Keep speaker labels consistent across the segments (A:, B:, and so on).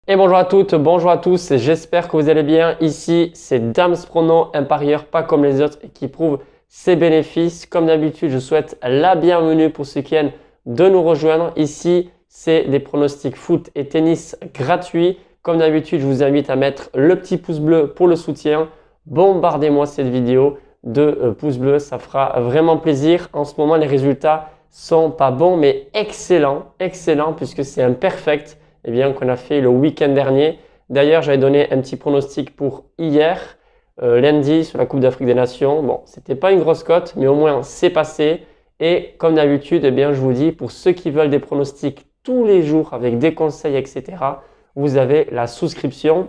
A: Et bonjour à toutes, bonjour à tous, j'espère que vous allez bien. Ici, c'est Dams Prono, un parieur pas comme les autres et qui prouve ses bénéfices. Comme d'habitude, je souhaite la bienvenue pour ceux qui viennent de nous rejoindre. Ici, c'est des pronostics foot et tennis gratuits. Comme d'habitude, je vous invite à mettre le petit pouce bleu pour le soutien. Bombardez-moi cette vidéo de pouces bleus, ça fera vraiment plaisir. En ce moment, les résultats sont pas bons, mais excellents, puisque c'est un perfect qu'on a fait le week-end dernier. D'ailleurs, j'avais donné un petit pronostic pour hier, lundi, sur la Coupe d'Afrique des Nations. Bon, c'était pas une grosse cote, mais au moins c'est passé. Et comme d'habitude, je vous dis, pour ceux qui veulent des pronostics tous les jours avec des conseils, etc., vous avez la souscription.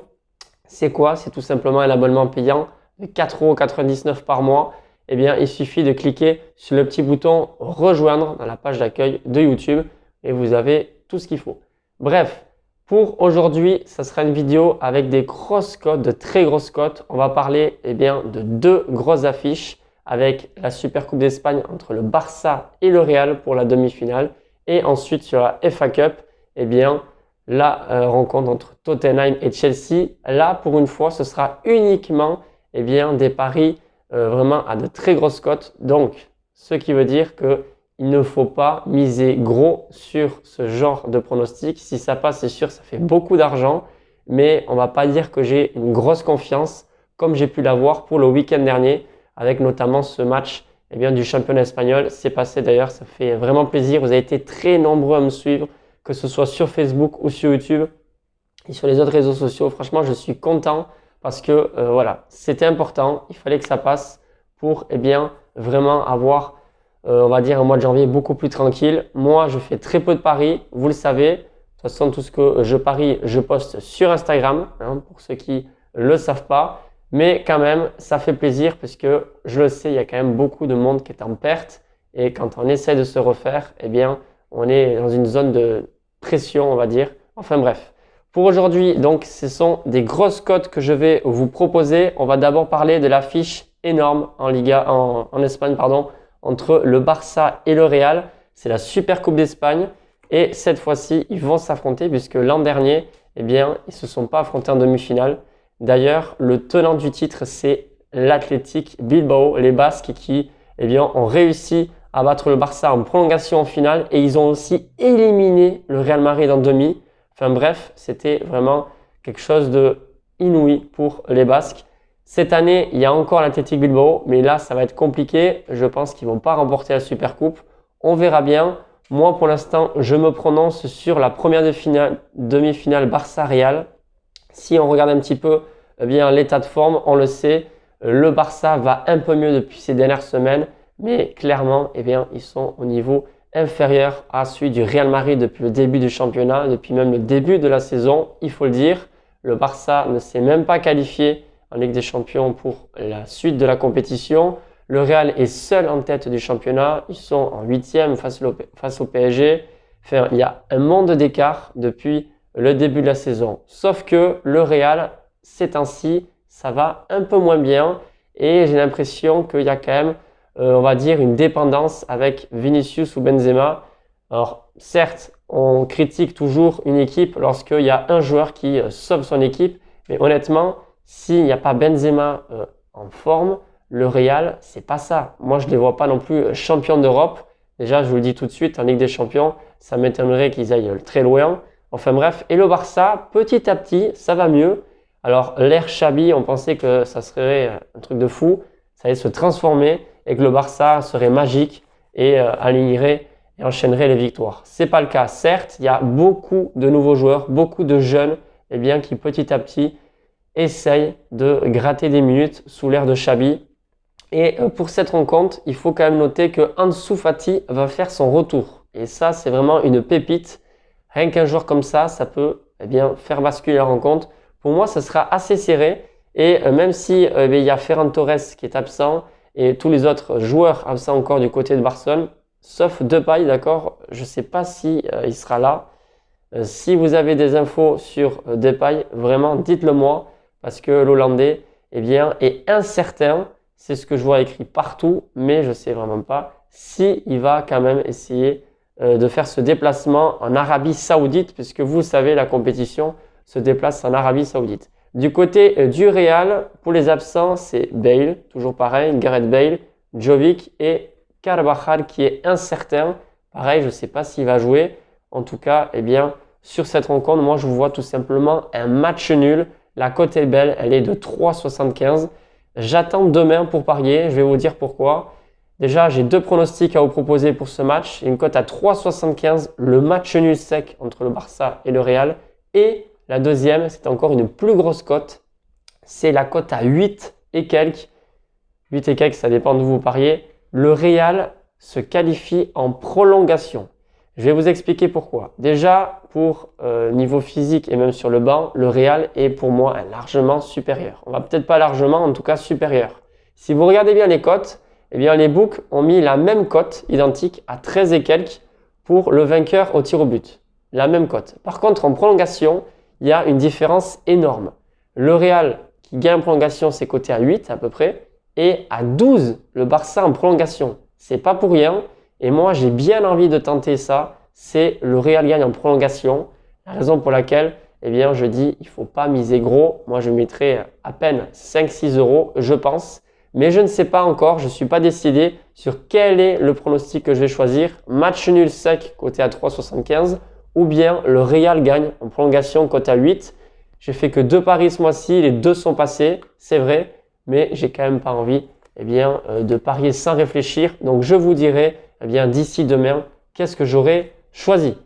A: C'est quoi? C'est tout simplement un abonnement payant de 4,99 € par mois. Il suffit de cliquer sur le petit bouton rejoindre dans la page d'accueil de YouTube et vous avez tout ce qu'il faut. Bref, pour aujourd'hui, ça sera une vidéo avec des grosses cotes, de très grosses cotes. On va parler de deux grosses affiches avec la Super Coupe d'Espagne entre le Barça et le Real pour la demi-finale. Et ensuite sur la FA Cup, la rencontre entre Tottenham et Chelsea. Là, pour une fois, ce sera uniquement des paris vraiment à de très grosses cotes. Donc, ce qui veut dire qu'il ne faut pas miser gros sur ce genre de pronostic. Si ça passe, c'est sûr, ça fait beaucoup d'argent. Mais on ne va pas dire que j'ai une grosse confiance comme j'ai pu l'avoir pour le week-end dernier avec notamment ce match du championnat espagnol. C'est passé d'ailleurs, ça fait vraiment plaisir. Vous avez été très nombreux à me suivre, que ce soit sur Facebook ou sur YouTube et sur les autres réseaux sociaux. Franchement, je suis content parce que voilà, c'était important. Il fallait que ça passe pour vraiment avoir, on va dire, un mois de janvier beaucoup plus tranquille. Moi, je fais très peu de paris, vous le savez. De toute façon, tout ce que je parie, je poste sur Instagram, pour ceux qui ne le savent pas. Mais quand même, ça fait plaisir parce que je le sais, il y a quand même beaucoup de monde qui est en perte. Et quand on essaie de se refaire, on est dans une zone de pression, on va dire. Enfin bref. Pour aujourd'hui, donc, ce sont des grosses cotes que je vais vous proposer. On va d'abord parler de l'affiche énorme en Espagne, entre le Barça et le Real. C'est la Super Coupe d'Espagne. Et cette fois-ci, ils vont s'affronter puisque l'an dernier, ils ne se sont pas affrontés en demi-finale. D'ailleurs, le tenant du titre, c'est l'Athletic Bilbao, les Basques qui ont réussi à battre le Barça en prolongation en finale et ils ont aussi éliminé le Real Madrid en demi. Enfin bref, c'était vraiment quelque chose de inouï pour les Basques. Cette année, il y a encore l'Athletic Bilbao, mais là, ça va être compliqué. Je pense qu'ils ne vont pas remporter la Super Coupe. On verra bien. Moi, pour l'instant, je me prononce sur la première demi-finale Barça-Real. Si on regarde un petit peu l'état de forme, on le sait, le Barça va un peu mieux depuis ces dernières semaines, mais clairement, ils sont au niveau inférieur à celui du Real Madrid depuis le début du championnat, depuis même le début de la saison, il faut le dire. Le Barça ne s'est même pas qualifié en Ligue des Champions pour la suite de la compétition. Le Real est seul en tête du championnat, ils sont en 8e face au PSG. Enfin, il y a un monde d'écart depuis le début de la saison. Sauf que le Real, ces temps-ci, ça va un peu moins bien et j'ai l'impression qu'il y a quand même, on va dire, une dépendance avec Vinicius ou Benzema. Alors, certes, on critique toujours une équipe lorsqu'il y a un joueur qui sauve son équipe, mais honnêtement, s'il n'y a pas Benzema en forme, le Real, c'est pas ça. Moi, je ne les vois pas non plus champions d'Europe. Déjà, je vous le dis tout de suite, en Ligue des Champions, ça m'étonnerait qu'ils aillent très loin. Enfin bref, et le Barça, petit à petit, ça va mieux. Alors l'ère Xavi, on pensait que ça serait un truc de fou, ça allait se transformer et que le Barça serait magique et alignerait et enchaînerait les victoires. C'est pas le cas. Certes, il y a beaucoup de nouveaux joueurs, beaucoup de jeunes, qui petit à petit essayent de gratter des minutes sous l'ère de Xavi. Et pour cette rencontre, il faut quand même noter que Ansu Fati va faire son retour. Et ça, c'est vraiment une pépite. Rien qu'un joueur comme ça peut faire basculer la rencontre. Pour moi, ça sera assez serré. Et même si il y a Ferran Torres qui est absent et tous les autres joueurs absents encore du côté de Barcelone, sauf Depay, d'accord, je ne sais pas si il sera là. Si vous avez des infos sur Depay, vraiment dites-le moi parce que l'Hollandais est incertain. C'est ce que je vois écrit partout, mais je ne sais vraiment pas si il va quand même essayer de faire ce déplacement en Arabie Saoudite, puisque vous savez, la compétition se déplace en Arabie Saoudite. Du côté du Real, pour les absents, c'est Bale, toujours pareil, Gareth Bale, Jovic et Carvajal qui est incertain. Pareil, je ne sais pas s'il va jouer. En tout cas, eh bien, sur cette rencontre, moi je vous vois tout simplement un match nul. La cote est belle, elle est de 3,75. J'attends demain pour parier, je vais vous dire pourquoi. Déjà, j'ai deux pronostics à vous proposer pour ce match. Une cote à 3,75, le match nul sec entre le Barça et le Real. Et la deuxième, c'est encore une plus grosse cote. C'est la cote à 8 et quelques. 8 et quelques, ça dépend d'où vous pariez. Le Real se qualifie en prolongation. Je vais vous expliquer pourquoi. Déjà, pour niveau physique et même sur le banc, le Real est pour moi largement supérieur. On va peut-être pas largement, en tout cas supérieur. Si vous regardez bien les cotes, eh bien les books ont mis la même cote identique à 13 et quelques pour le vainqueur au tir au but. La même cote. Par contre, en prolongation, il y a une différence énorme. Le Real qui gagne en prolongation, c'est coté à 8 à peu près, et à 12 le Barça en prolongation. C'est pas pour rien. Et moi, j'ai bien envie de tenter ça. C'est le Real gagne en prolongation. La raison pour laquelle, eh bien, je dis, il faut pas miser gros. Moi, je mettrai à peine 5-6 euros, je pense. Mais je ne sais pas encore. Je suis pas décidé sur quel est le pronostic que je vais choisir. Match nul sec, coté à 3,75. Ou bien le Real gagne en prolongation, coté à 8. J'ai fait que 2 paris ce mois-ci. Les 2 sont passés, c'est vrai. Mais j'ai quand même pas envie de parier sans réfléchir. Donc, je vous dirai d'ici demain, qu'est-ce que j'aurai choisi.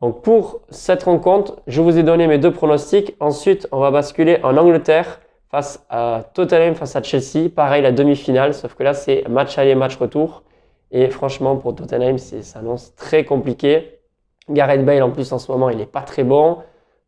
A: Donc pour cette rencontre, je vous ai donné mes deux pronostics. Ensuite, on va basculer en Angleterre face à Tottenham, face à Chelsea. Pareil, la demi-finale, sauf que là, c'est match aller, match retour. Et franchement, pour Tottenham, ça s'annonce très compliqué. Gareth Bale, en plus, en ce moment, il n'est pas très bon.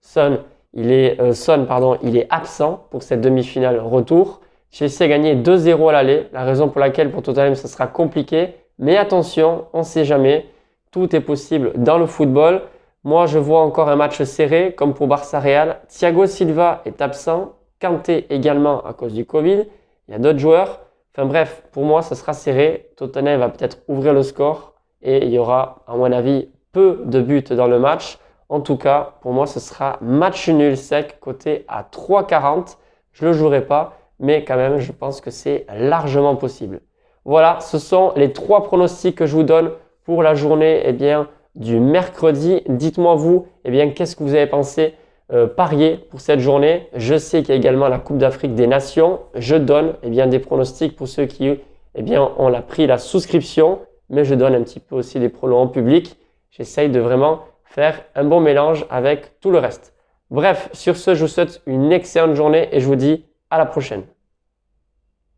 A: Son, il est absent pour cette demi-finale retour. Chelsea a gagné 2-0 à l'aller. La raison pour laquelle pour Tottenham, ça sera compliqué. Mais attention, on ne sait jamais, tout est possible dans le football. Moi, je vois encore un match serré, comme pour Barça-Real. Thiago Silva est absent, Kanté également à cause du Covid. Il y a d'autres joueurs. Enfin bref, pour moi, ça sera serré. Tottenham va peut-être ouvrir le score et il y aura, à mon avis, peu de buts dans le match. En tout cas, pour moi, ce sera match nul sec, coté à 3,40. Je ne le jouerai pas, mais quand même, je pense que c'est largement possible. Voilà, ce sont les 3 pronostics que je vous donne pour la journée du mercredi. Dites-moi vous, qu'est-ce que vous avez pensé parier pour cette journée. Je sais qu'il y a également la Coupe d'Afrique des Nations. Je donne des pronostics pour ceux qui ont pris la souscription, mais je donne un petit peu aussi des pronos en public. J'essaye de vraiment faire un bon mélange avec tout le reste. Bref, sur ce, je vous souhaite une excellente journée et je vous dis à la prochaine.